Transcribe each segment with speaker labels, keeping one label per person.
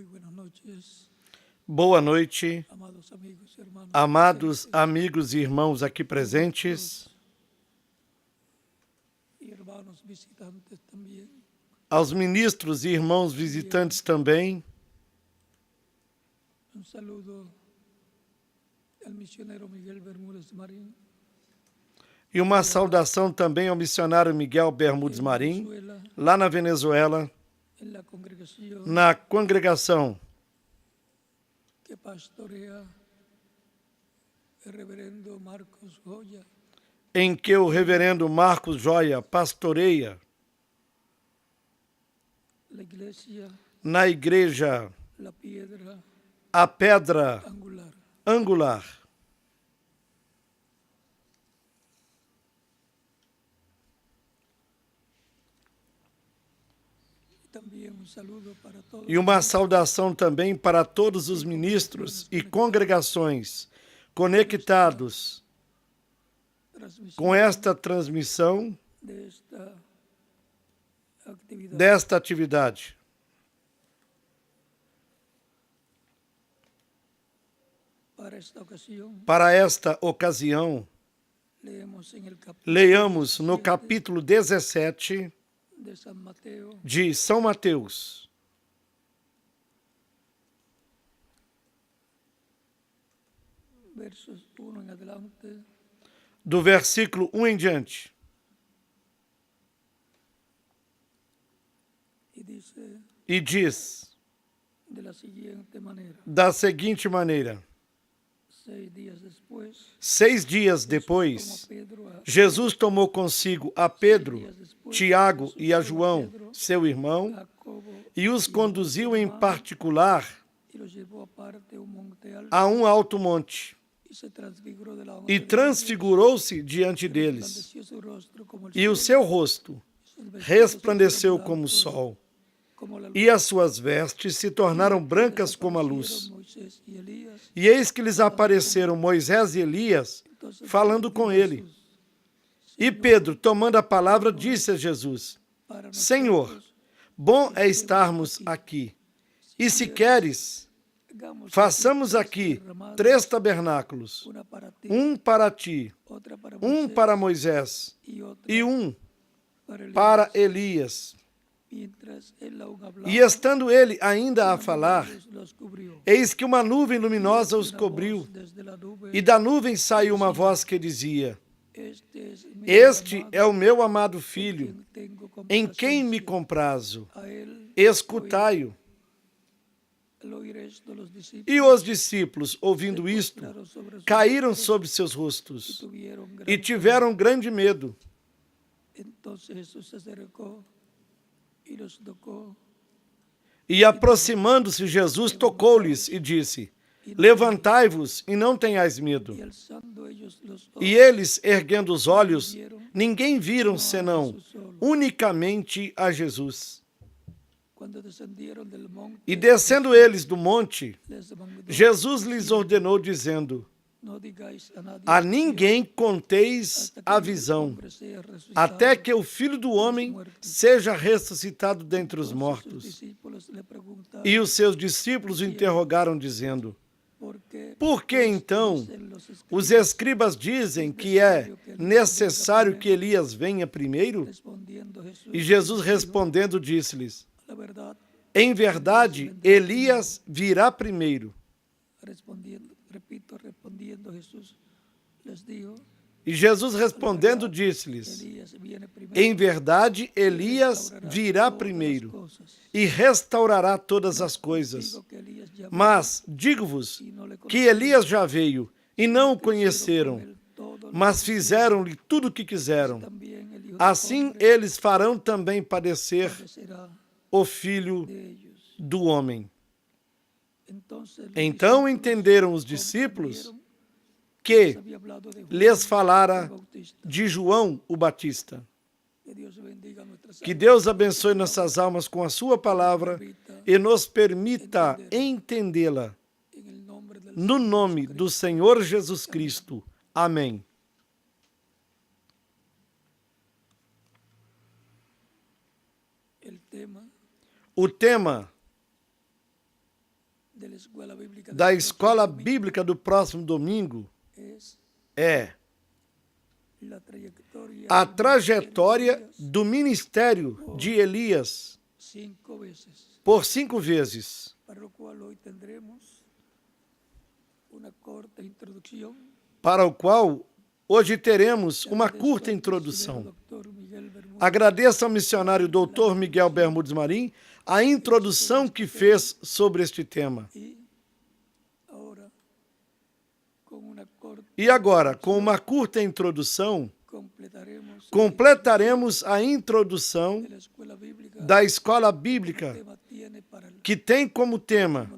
Speaker 1: buenas noches,
Speaker 2: Boa noite,
Speaker 1: amados amigos y hermanos.
Speaker 2: amados amigos e irmãos aqui presentes,
Speaker 1: Y hermanos visitantes también.
Speaker 2: aos ministros e irmãos visitantes também,
Speaker 1: Un saludo al misionero Miguel Bermúdez Marín,
Speaker 2: e uma saudação também ao missionário Miguel Bermudes
Speaker 1: en
Speaker 2: Marim,
Speaker 1: Venezuela,
Speaker 2: lá na Venezuela,
Speaker 1: en la congregación
Speaker 2: na congregação
Speaker 1: que pastorea el reverendo Marcos Goya,
Speaker 2: em que o reverendo Marcos Joia pastoreia,
Speaker 1: la iglesia
Speaker 2: na igreja
Speaker 1: La Piedra
Speaker 2: A Pedra
Speaker 1: Angular.
Speaker 2: Angular.
Speaker 1: También un saludo para todos
Speaker 2: E uma saudação também para todos os ministros e congregações conectados com esta transmissão desta atividade. Para esta ocasião, leamos no capítulo 17 de São Mateus,
Speaker 1: versos 1 en adelante,
Speaker 2: do versículo 1 em diante,
Speaker 1: y dice
Speaker 2: e diz
Speaker 1: de la siguiente manera:
Speaker 2: da seguinte maneira:
Speaker 1: 6 días después,
Speaker 2: 6 dias depois, Jesus tomou consigo a Pedro, Tiago e a João, seu irmão, e os conduziu em particular
Speaker 1: y los llevó aparte a un monte alto,
Speaker 2: a um alto monte,
Speaker 1: y se transfiguró de la honra
Speaker 2: e
Speaker 1: de
Speaker 2: transfigurou-se diante deles,
Speaker 1: Dios, su rostro como el
Speaker 2: e o
Speaker 1: sol,
Speaker 2: seu rosto
Speaker 1: sus vestidos
Speaker 2: resplandeceu como o
Speaker 1: blancos
Speaker 2: sol,
Speaker 1: como la luz.
Speaker 2: e as suas vestes se tornaram brancas como a luz.
Speaker 1: Moisés y Elías,
Speaker 2: E eis que lhes apareceram Moisés e Elias, falando com ele. E Pedro, tomando a palavra, disse a Jesus:
Speaker 1: para
Speaker 2: Senhor, bom é estarmos aqui. E se queres,
Speaker 1: hagamos
Speaker 2: façamos aqui 3 tabernáculos,
Speaker 1: una para ti,
Speaker 2: um para ti,
Speaker 1: otra para
Speaker 2: um
Speaker 1: Moisés,
Speaker 2: para Moisés
Speaker 1: y otra
Speaker 2: e um
Speaker 1: para Elías.
Speaker 2: para Elias.
Speaker 1: Mientras él aún hablaba,
Speaker 2: E estando ele ainda a falar,
Speaker 1: Dios los cubrió.
Speaker 2: eis que uma nuvem luminosa os cobriu,
Speaker 1: Desde la nube,
Speaker 2: e da nuvem saiu uma voz que dizia:
Speaker 1: este es mi
Speaker 2: Este
Speaker 1: amado,
Speaker 2: é o meu amado filho,
Speaker 1: quien tengo
Speaker 2: em quem me
Speaker 1: complacencia.
Speaker 2: comprazo.
Speaker 1: A él
Speaker 2: Escutai-o.
Speaker 1: al oír esto, los discípulos
Speaker 2: E os discípulos, ouvindo isto,
Speaker 1: postraron sobre sus
Speaker 2: caíram
Speaker 1: rostros
Speaker 2: sobre seus rostos
Speaker 1: tuvieron gran
Speaker 2: e tiveram grande medo.
Speaker 1: Entonces Jesús se acercó y los tocó
Speaker 2: E aproximando-se, Jesus tocou-lhes e disse: Levantai-vos e não tenhais medo.
Speaker 1: y alzando ellos los ojos,
Speaker 2: E eles, erguendo os olhos, ninguém viram senão unicamente a Jesus.
Speaker 1: cuando descendieron del monte,
Speaker 2: E descendo eles do monte,
Speaker 1: les mandó:
Speaker 2: Jesus lhes ordenou, dizendo:
Speaker 1: no digáis a nadie
Speaker 2: A ninguém conteis
Speaker 1: hasta que
Speaker 2: a
Speaker 1: el
Speaker 2: visão,
Speaker 1: hombre sea resucitado.
Speaker 2: até que o Filho do Homem seja ressuscitado dentre os
Speaker 1: Sus
Speaker 2: mortos.
Speaker 1: discípulos le preguntaron:
Speaker 2: E os seus discípulos o interrogaram, dizendo: Por que então
Speaker 1: dicen los escribas?
Speaker 2: os escribas dizem que é necessário que Elias venha primeiro?
Speaker 1: Respondiendo Jesús,
Speaker 2: E Jesus respondendo disse-lhes:
Speaker 1: la verdad,
Speaker 2: Em verdade, Elias virá primeiro.
Speaker 1: respondiendo Jesús les dijo:
Speaker 2: E Jesus respondendo disse-lhes:
Speaker 1: Elías viene primero
Speaker 2: Em verdade, Elias virá primeiro e restaurará todas as coisas.
Speaker 1: que Elías ya
Speaker 2: Mas digo-vos que Elias já veio e não o conheceram,
Speaker 1: todo
Speaker 2: mas fizeram-lhe tudo o que quiseram.
Speaker 1: también el Hijo
Speaker 2: Assim eles farão também padecer
Speaker 1: será
Speaker 2: o Filho
Speaker 1: de ellos.
Speaker 2: do Homem.
Speaker 1: Entonces los
Speaker 2: Então entenderam os discípulos que
Speaker 1: había hablado de Juan
Speaker 2: lhes falara
Speaker 1: Bautista.
Speaker 2: de João o Batista.
Speaker 1: Que Dios bendiga nuestras
Speaker 2: Que Deus abençoe nossas almas com a sua palavra e nos permita entendê-la.
Speaker 1: en el nombre del
Speaker 2: No nome do Senhor Jesus Cristo. Amém.
Speaker 1: el tema
Speaker 2: O tema da escola bíblica do próximo domingo é a trajetória do ministério de Elias por 5 vezes. Para o qual hoje teremos uma curta introdução. Agradeço ao missionário Dr. Miguel Bermudes Marim a introdução que fez sobre este tema. E agora, com uma curta introdução, completaremos a introdução da escola bíblica, que tem como tema,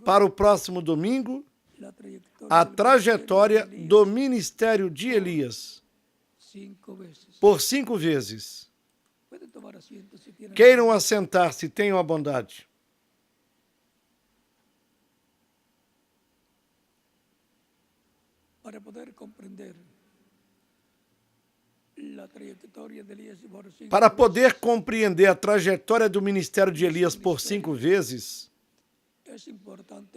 Speaker 2: para o próximo domingo, a trajetória do ministério de Elias, por 5 vezes. Queiram assentar-se, tenham a bondade. Para poder compreender a trajetória do ministério de Elias por 5 vezes,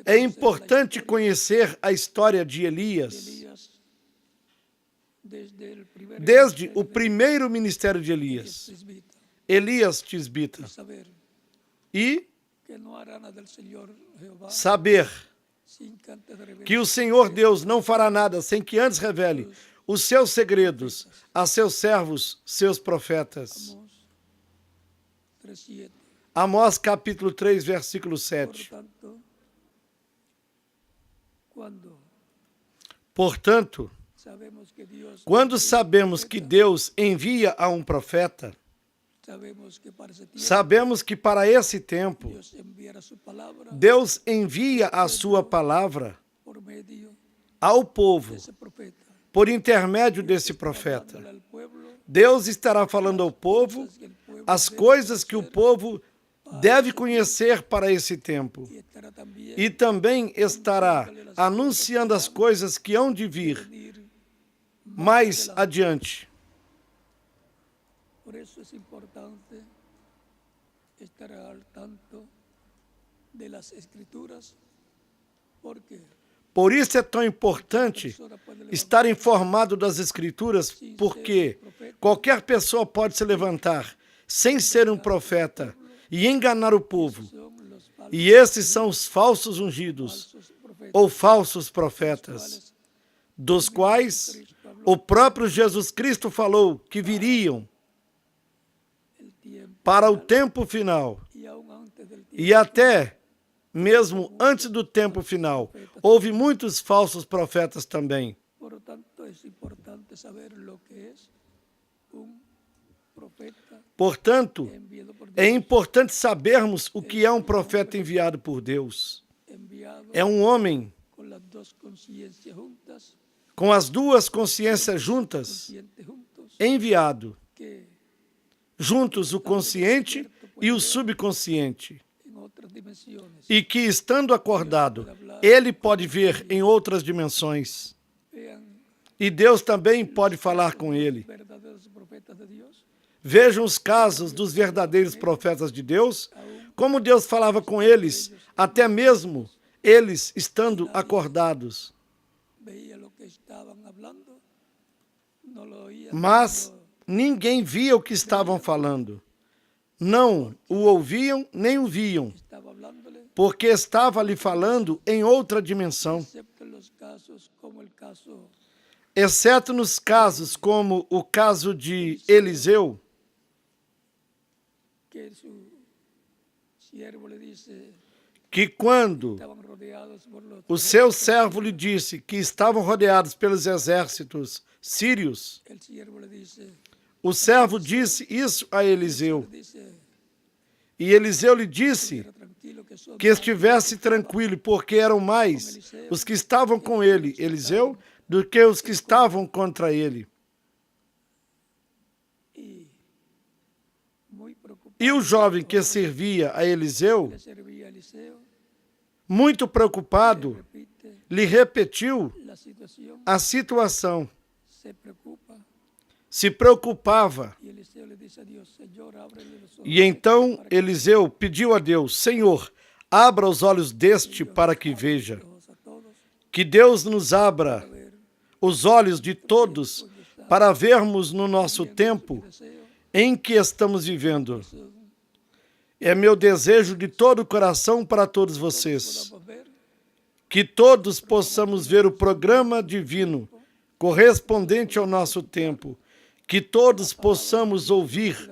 Speaker 2: é importante conhecer a história de Elias, desde o primeiro ministério de Elias, Elias Tisbita, e saber que o Senhor Deus não fará nada sem que antes revele os seus segredos a seus servos, seus profetas. Amós capítulo 3, versículo 7. Portanto, quando sabemos que Deus envia a um profeta, sabemos que para esse tempo, Deus envia a sua palavra ao povo, por intermédio desse profeta. Deus estará falando ao povo as coisas que o povo deve conhecer para esse tempo. E também estará anunciando as coisas que hão de vir mais adiante.
Speaker 1: Por isso é importante estar al tanto das Escrituras, porque
Speaker 2: por isso é tão importante estar informado das Escrituras, porque qualquer pessoa pode se levantar sem ser um profeta e enganar o povo. E esses são os falsos ungidos, ou falsos profetas, dos quais o próprio Jesus Cristo falou que viriam para o tempo final. E até mesmo antes do tempo final, houve muitos falsos profetas também. Portanto, é importante sabermos o que é um profeta enviado por Deus. É um homem com as duas consciências juntas, enviado. Juntos o consciente e o subconsciente. E que, estando acordado, ele pode ver em outras dimensões. E Deus também pode falar com ele. Vejam os casos dos verdadeiros profetas de Deus, como Deus falava com eles, até mesmo eles estando acordados. Mas ninguém via o que estavam falando. Não o ouviam nem o viam, porque estava lhe falando em outra dimensão. Exceto nos casos como o caso de Eliseu, que quando o seu servo lhe disse que estavam rodeados pelos exércitos sírios, o servo disse isso a Eliseu. E Eliseu lhe disse que estivesse tranquilo, porque eram mais os que estavam com ele, Eliseu, do que os que estavam contra ele. E o jovem que servia a Eliseu, muito preocupado, lhe repetiu a situação. Se preocupava. E então Eliseu pediu a Deus: Senhor, abra os olhos deste para que veja. Que Deus nos abra os olhos de todos para vermos no nosso tempo em que estamos vivendo. É meu desejo de todo o coração para todos vocês, que todos possamos ver o programa divino correspondente ao nosso tempo, que todos possamos ouvir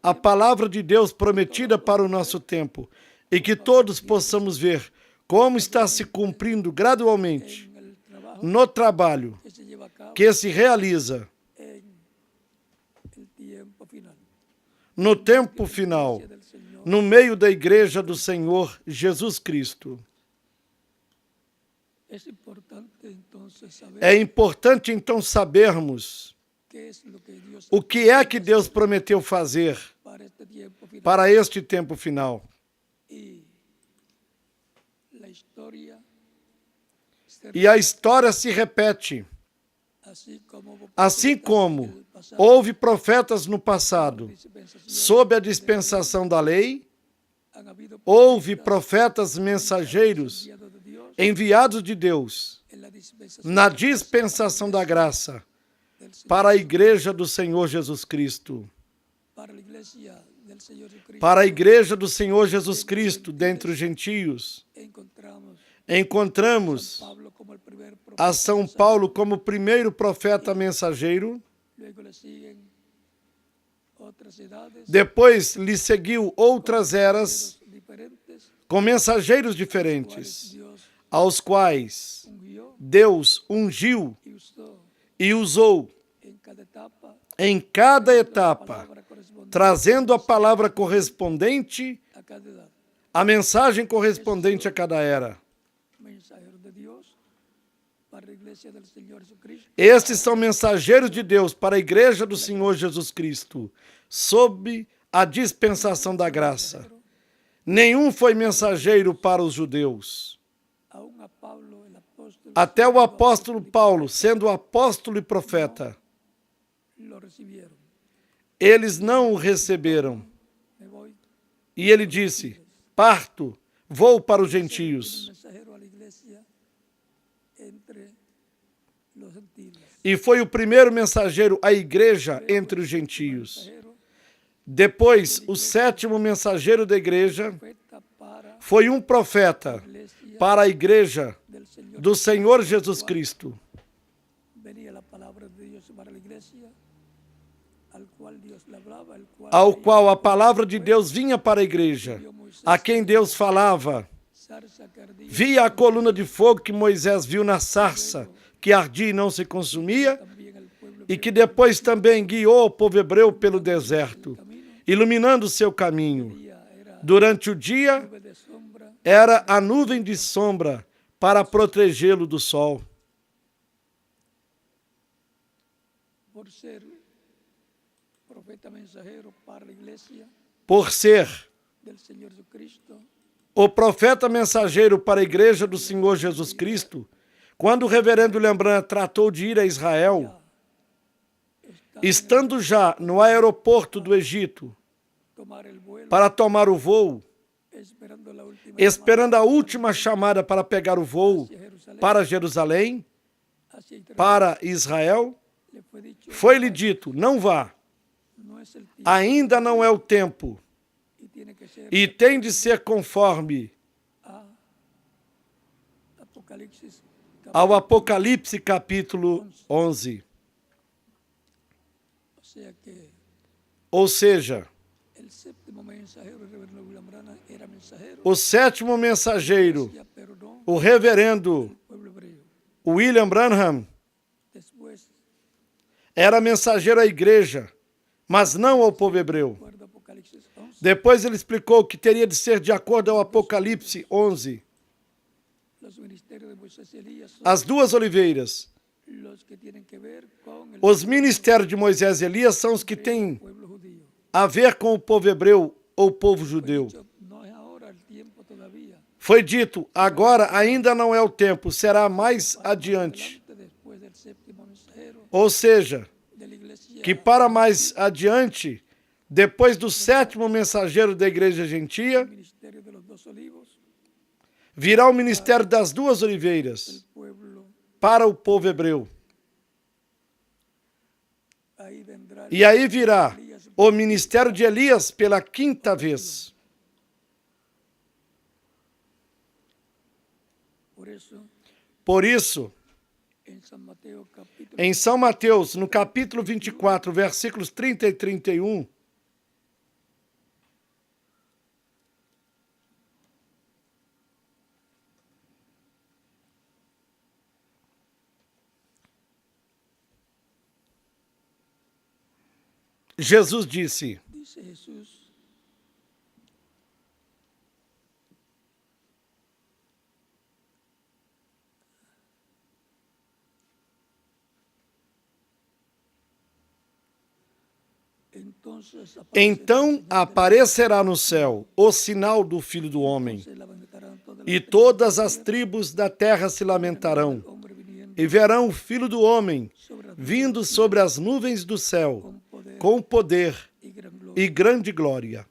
Speaker 2: a palavra de Deus prometida para o nosso tempo e que todos possamos ver como está se cumprindo gradualmente no trabalho que se realiza no tempo final, no meio da Igreja do Senhor Jesus Cristo. É importante, então, sabermos o que é que Deus prometeu fazer para este tempo final. E a história se repete. Assim como houve profetas no passado, sob a dispensação da lei, houve profetas mensageiros enviados de Deus na dispensação da graça para a Igreja do Senhor Jesus Cristo. Para a Igreja do Senhor Jesus Cristo, dentre os gentios, encontramos a São Paulo como primeiro profeta mensageiro. Depois lhe seguiu outras eras com mensageiros diferentes, aos quais Deus ungiu e usou em cada etapa, trazendo a palavra correspondente, a mensagem correspondente a cada era. Estes são mensageiros de Deus para a Igreja do Senhor Jesus Cristo, sob a dispensação da graça. Nenhum foi mensageiro para os judeus. Até o apóstolo Paulo, sendo apóstolo e profeta, eles não o receberam. E ele disse: parto, vou para os gentios. E foi o primeiro mensageiro à igreja entre os gentios. Depois, o sétimo mensageiro da igreja foi um profeta para a igreja do Senhor Jesus Cristo, ao qual a palavra de Deus vinha para a igreja, a quem Deus falava, via a coluna de fogo que Moisés viu na sarça, que ardia e não se consumia, e que depois também guiou o povo hebreu pelo deserto, iluminando o seu caminho. Durante o dia, era a nuvem de sombra para protegê-lo do sol. Por ser o profeta mensageiro para a Igreja do Senhor Jesus Cristo, quando o reverendo William Branham tratou de ir a Israel, estando já no aeroporto do Egito, para tomar o voo, esperando a última chamada para pegar o voo para Jerusalém, para Israel, foi-lhe dito: não vá, ainda não é o tempo, e tem de ser conforme ao Apocalipse capítulo 11. Ou seja, o sétimo mensageiro, o reverendo William Branham, era mensageiro à igreja, mas não ao povo hebreu. Depois ele explicou que teria de ser de acordo ao Apocalipse 11. As duas oliveiras, os ministérios de Moisés e Elias, são os que têm a ver com o povo hebreu ou povo judeu. Foi dito: agora ainda não é o tempo, será mais adiante. Ou seja, que para mais adiante, depois do sétimo mensageiro da igreja gentia, virá o ministério das duas oliveiras para o povo hebreu. E aí virá o ministério de Elias pela 5ª vez. Por isso, em São Mateus, no capítulo 24, versículos 30 e 31, Jesus disse: então aparecerá no céu o sinal do Filho do Homem, e todas as tribos da terra se lamentarão, e verão o Filho do Homem vindo sobre as nuvens do céu, com poder e grande glória.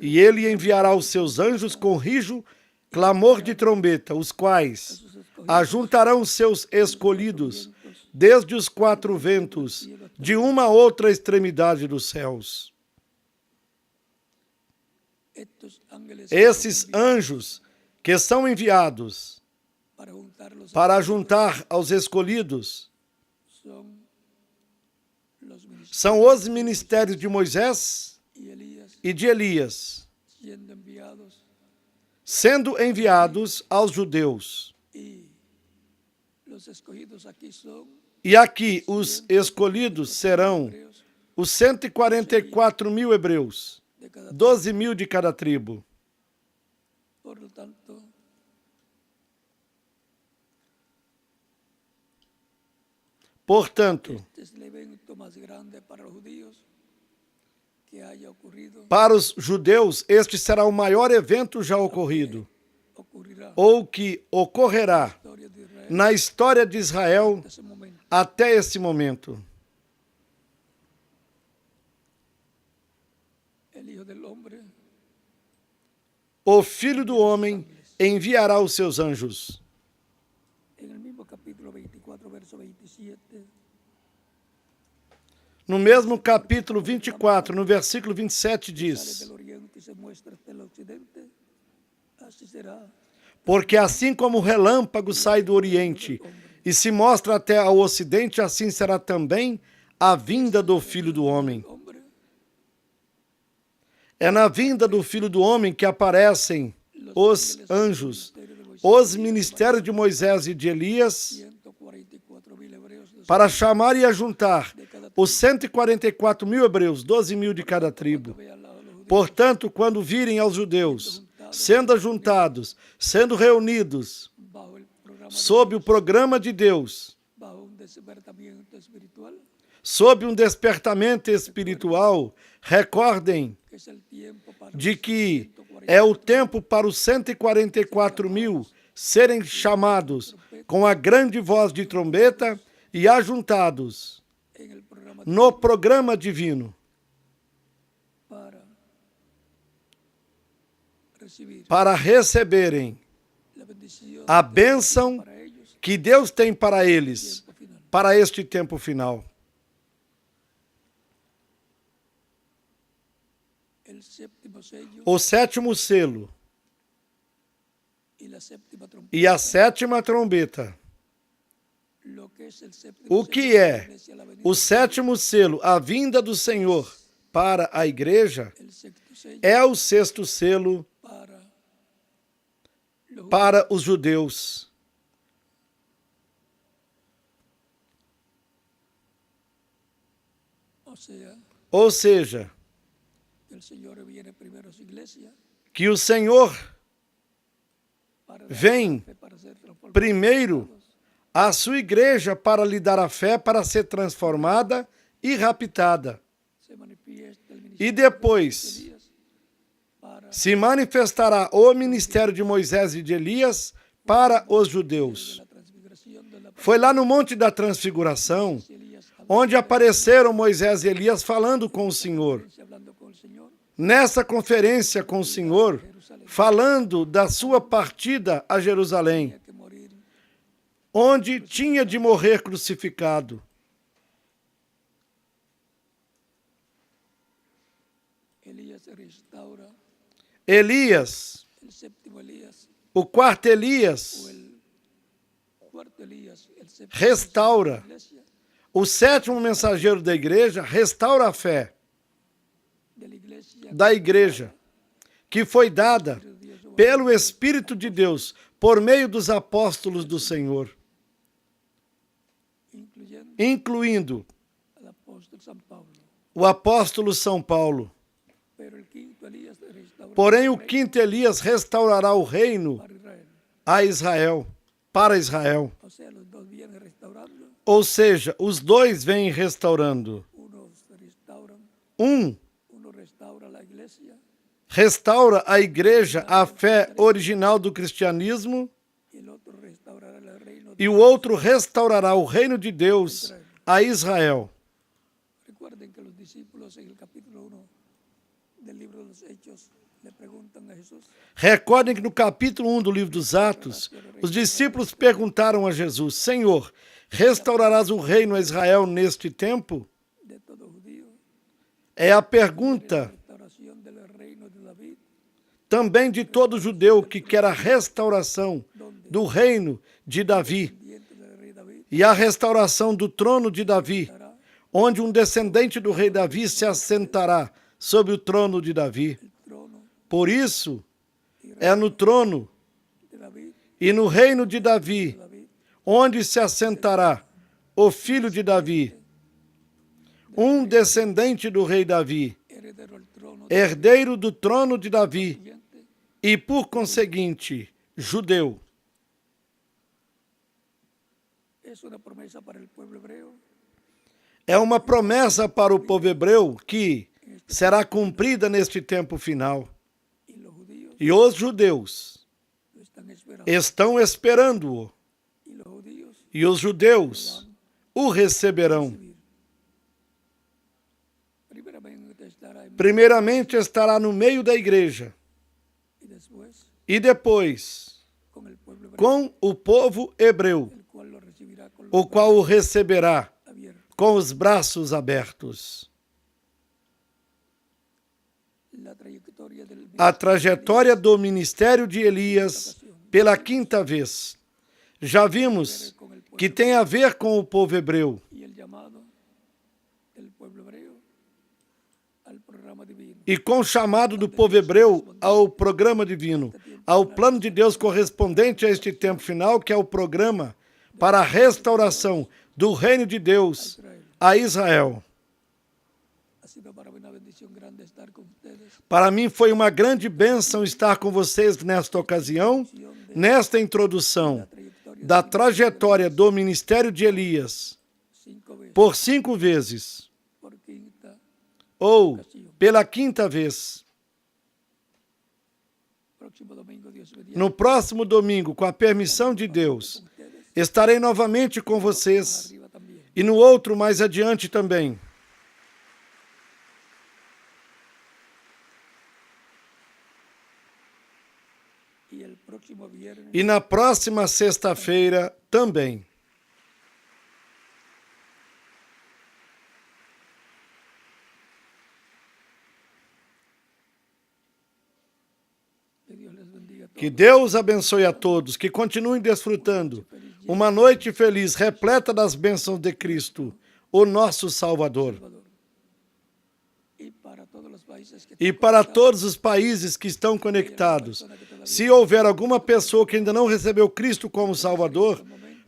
Speaker 2: E ele enviará os seus anjos com rijo, clamor de trombeta, os quais ajuntarão os seus escolhidos desde os 4 ventos, de uma a outra extremidade dos céus. Esses anjos que são enviados para juntar aos escolhidos são os ministérios de Moisés e de Elias, sendo enviados aos judeus. E aqui os escolhidos serão os 144.000 hebreus, 12.000 de cada tribo. Portanto, para os judeus, este será o maior evento já ocorrido, ou que ocorrerá na história de Israel até esse momento. O Filho do Homem enviará os seus anjos. No mesmo capítulo 24, no versículo 27, diz: porque assim como o relâmpago sai do Oriente e se mostra até ao Ocidente, assim será também a vinda do Filho do Homem. É na vinda do Filho do Homem que aparecem os anjos, os ministérios de Moisés e de Elias, para chamar e ajuntar os 144.000 hebreus, 12.000 de cada tribo. Portanto, quando virem aos judeus sendo ajuntados, sendo reunidos sob o programa de Deus, sob um despertamento espiritual, recordem de que é o tempo para os 144.000 serem chamados com a grande voz de trombeta e ajuntados no programa divino para receberem a bênção que Deus tem para eles, para este tempo final. O 7º selo e a 7ª trombeta. O que é o 7º selo, a vinda do Senhor para a igreja, é o 6º selo para os judeus. Ou seja, que o Senhor vem primeiro à sua igreja para lhe dar a fé para ser transformada e raptada. E depois se manifestará o ministério de Moisés e de Elias para os judeus. Foi lá no Monte da Transfiguração, onde apareceram Moisés e Elias falando com o Senhor. Nessa conferência com o Senhor, falando da sua partida a Jerusalém,
Speaker 1: tenía que morir.
Speaker 2: onde tinha de morrer crucificado.
Speaker 1: Elías restaura,
Speaker 2: Elias,
Speaker 1: el séptimo Elías,
Speaker 2: o quarto Elias,
Speaker 1: o el cuarto Elías, el séptimo
Speaker 2: restaura.
Speaker 1: de la iglesia,
Speaker 2: O sétimo mensageiro da igreja restaura a fé da igreja, que foi dada pelo Espírito de Deus por meio dos apóstolos do Senhor, incluindo
Speaker 1: al apóstol San Pablo.
Speaker 2: o apóstolo São Paulo.
Speaker 1: Pero el quinto Elías restaura
Speaker 2: Porém, o quinto Elias restaurará o reino
Speaker 1: para Israel.
Speaker 2: a Israel, para Israel.
Speaker 1: O sea, los dos vienen restaurando,
Speaker 2: Ou seja, os dois vêm restaurando.
Speaker 1: unos restauran,
Speaker 2: Um
Speaker 1: uno restaura la iglesia
Speaker 2: restaura a igreja, a fé original do cristianismo,
Speaker 1: y el otro restaurará el reino de
Speaker 2: e o outro restaurará o reino de Deus a Israel.
Speaker 1: Recuerden que los discípulos en el capítulo 1 del libro de los Hechos le preguntan a Jesús,
Speaker 2: Recordem que no capítulo 1 do livro dos Atos, os discípulos perguntaram a Jesus: Senhor, restaurarás o reino a Israel neste tempo?
Speaker 1: de todo judío,
Speaker 2: É a pergunta
Speaker 1: restauración del reino de David,
Speaker 2: também de todo judeu que quer a restauração do reino de Davi
Speaker 1: diente del rey David,
Speaker 2: e a restauração do trono de Davi, onde um descendente do rei Davi se assentará sobre o trono de Davi.
Speaker 1: el trono
Speaker 2: Por isso, é no trono
Speaker 1: de David,
Speaker 2: e no reino de Davi,
Speaker 1: David,
Speaker 2: onde se assentará o filho de Davi, um descendente do rei Davi,
Speaker 1: heredero al trono
Speaker 2: herdeiro do trono de Davi
Speaker 1: siguiente,
Speaker 2: e, por conseguinte, judeu.
Speaker 1: es una promesa para el pueblo hebreo
Speaker 2: É uma promessa para o povo hebreu que será cumprida neste tempo final.
Speaker 1: y los judíos
Speaker 2: E os judeus
Speaker 1: lo están esperando
Speaker 2: estão esperando-o,
Speaker 1: y los judíos
Speaker 2: e os judeus o receberão.
Speaker 1: primeramente
Speaker 2: Primeiramente
Speaker 1: estará en
Speaker 2: estará no meio da igreja
Speaker 1: y después
Speaker 2: e depois
Speaker 1: con el pueblo hebreo,
Speaker 2: com o povo hebreu,
Speaker 1: el cual lo recibirá con los
Speaker 2: o qual o receberá
Speaker 1: brazos abiertos.
Speaker 2: com os braços abertos.
Speaker 1: La trayectoria del
Speaker 2: A trajetória do ministério de Elias pela quinta vez. Já vimos que tem a ver com o povo hebreu
Speaker 1: y el llamado del pueblo hebreo al programa divino.
Speaker 2: e com o chamado do povo hebreu ao programa divino, ao plano de Deus correspondente a este tempo final, que é o programa para a restauração do reino de Deus a Israel.
Speaker 1: Ha sido para mí una bendición grande estar con ustedes.
Speaker 2: Para mim foi uma grande bênção estar com vocês nesta ocasião, nesta introdução da trajetória do ministério de Elias
Speaker 1: 5 veces,
Speaker 2: por 5 vezes,
Speaker 1: por quinta,
Speaker 2: ou pela quinta vez.
Speaker 1: próximo domingo, Dios mediante,
Speaker 2: No próximo domingo, com a permissão de Deus, estarei novamente com vocês
Speaker 1: arriba también.
Speaker 2: e no outro mais adiante também.
Speaker 1: Y el próximo viernes
Speaker 2: E na próxima sexta-feira também.
Speaker 1: que Dios les bendiga a todos.
Speaker 2: Que Deus abençoe a todos, que continuem desfrutando uma noite feliz, repleta das bênçãos de Cristo, o nosso Salvador.
Speaker 1: Y para todos los países que
Speaker 2: E para todos os países que estão conectados, se houver alguma pessoa que ainda não recebeu Cristo como Salvador,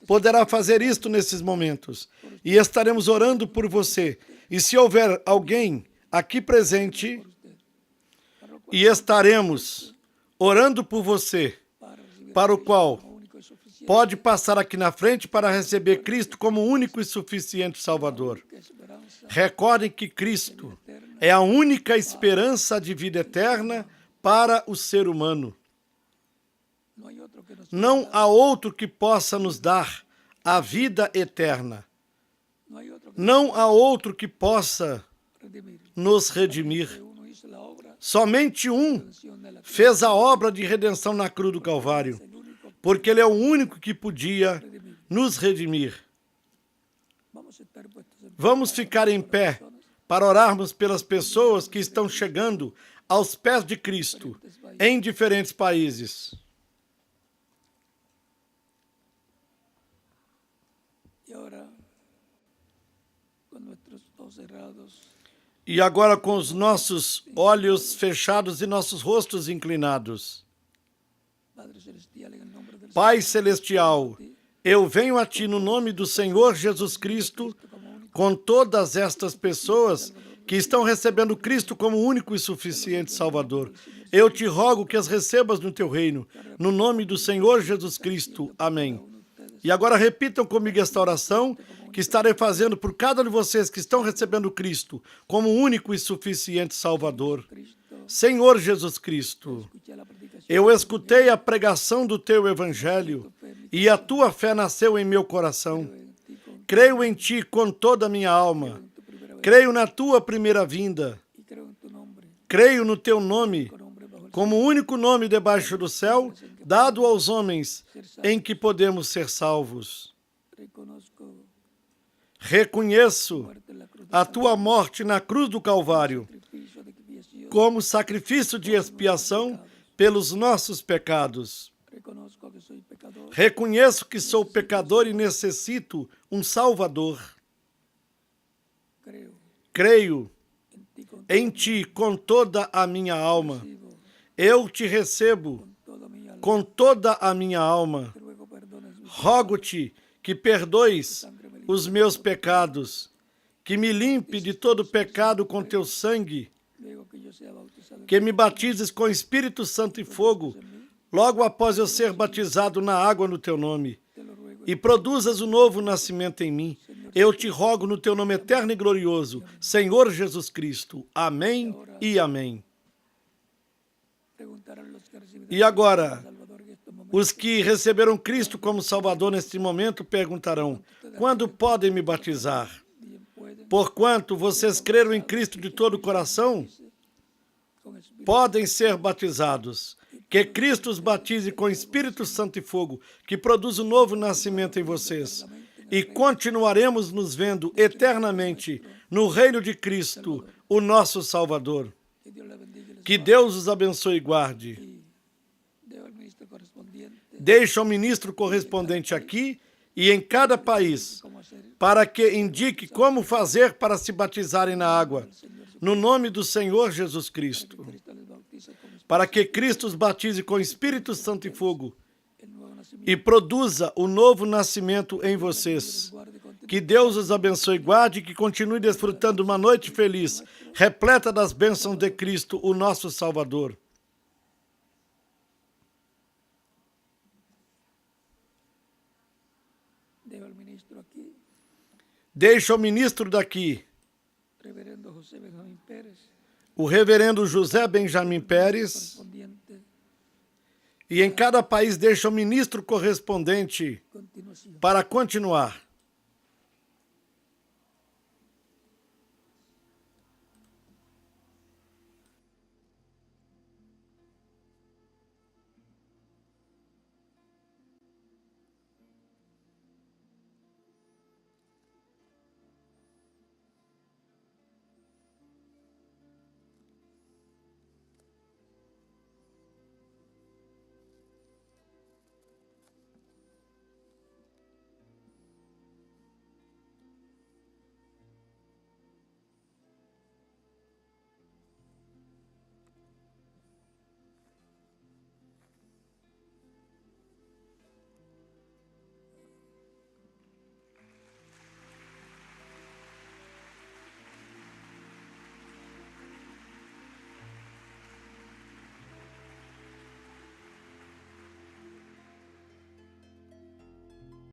Speaker 2: poderá fazer isto nesses momentos. E estaremos orando por você. E se houver alguém aqui presente, e estaremos orando por você, para o qual
Speaker 1: único y suficiente,
Speaker 2: pode passar aqui na frente para receber Cristo como único e suficiente Salvador.
Speaker 1: esperanza
Speaker 2: Recordem que Cristo é a única esperança de vida eterna para o ser humano.
Speaker 1: no hay otro que nos
Speaker 2: Não há outro que possa nos dar a vida eterna.
Speaker 1: no hay otro que
Speaker 2: Não há outro que possa
Speaker 1: redimir.
Speaker 2: nos redimir.
Speaker 1: Uno
Speaker 2: Somente um fez a obra de redenção na cruz do Calvário, porque ele é o único que podia nos redimir. Vamos ficar em pé para orarmos pelas pessoas que estão chegando aos pés de Cristo em diferentes países. E agora, com os nossos olhos fechados e nossos rostos inclinados. Pai Celestial, eu venho a Ti no nome do Senhor Jesus Cristo, com todas estas pessoas que estão recebendo Cristo como único e suficiente Salvador. Eu te rogo que as recebas no Teu reino, no nome do Senhor Jesus Cristo. Amém. E agora repitam comigo esta oração que estarei fazendo por cada um de vocês que estão recebendo Cristo como único e suficiente Salvador. Senhor Jesus Cristo, eu escutei a pregação do Teu Evangelho e a Tua fé nasceu em meu coração. Creio em Ti com toda a minha alma. Creio na Tua primeira vinda. Creio no Teu nome como o único nome debaixo do céu dado aos homens em que podemos ser salvos. Reconheço a Tua morte na cruz do Calvário como sacrifício de expiação pelos nossos pecados. Reconheço que sou pecador e necessito um Salvador. Creio em Ti com toda a minha alma. Eu Te recebo com toda a minha alma. Rogo-Te que perdoes os meus pecados, que me limpe de todo pecado com Teu sangue, que me batizes com Espírito Santo e fogo, logo após eu ser batizado na água no Teu nome, e produzas o novo nascimento em mim. Eu Te rogo no Teu nome eterno e glorioso, Senhor Jesus Cristo. Amém e amém. E agora, os que receberam Cristo como Salvador neste momento perguntarão: quando podem me batizar? Porquanto vocês creram em Cristo de todo o coração, podem ser batizados. Que Cristo os batize com Espírito Santo e fogo, que produz um novo nascimento em vocês. E continuaremos nos vendo eternamente no reino de Cristo, o nosso Salvador. Que Deus os abençoe e guarde. Deixa o ministro correspondente aqui e em cada país, para que indique como fazer para se batizarem na água, no nome do Senhor Jesus Cristo. Para que Cristo os batize com Espírito Santo e fogo e produza o novo nascimento em vocês. Que Deus os abençoe e guarde e que continue desfrutando uma noite feliz, repleta das bênçãos de Cristo, o nosso Salvador. Deixa o ministro daqui, o reverendo José Benjamin Pérez, e em cada país deixa o ministro correspondente para continuar.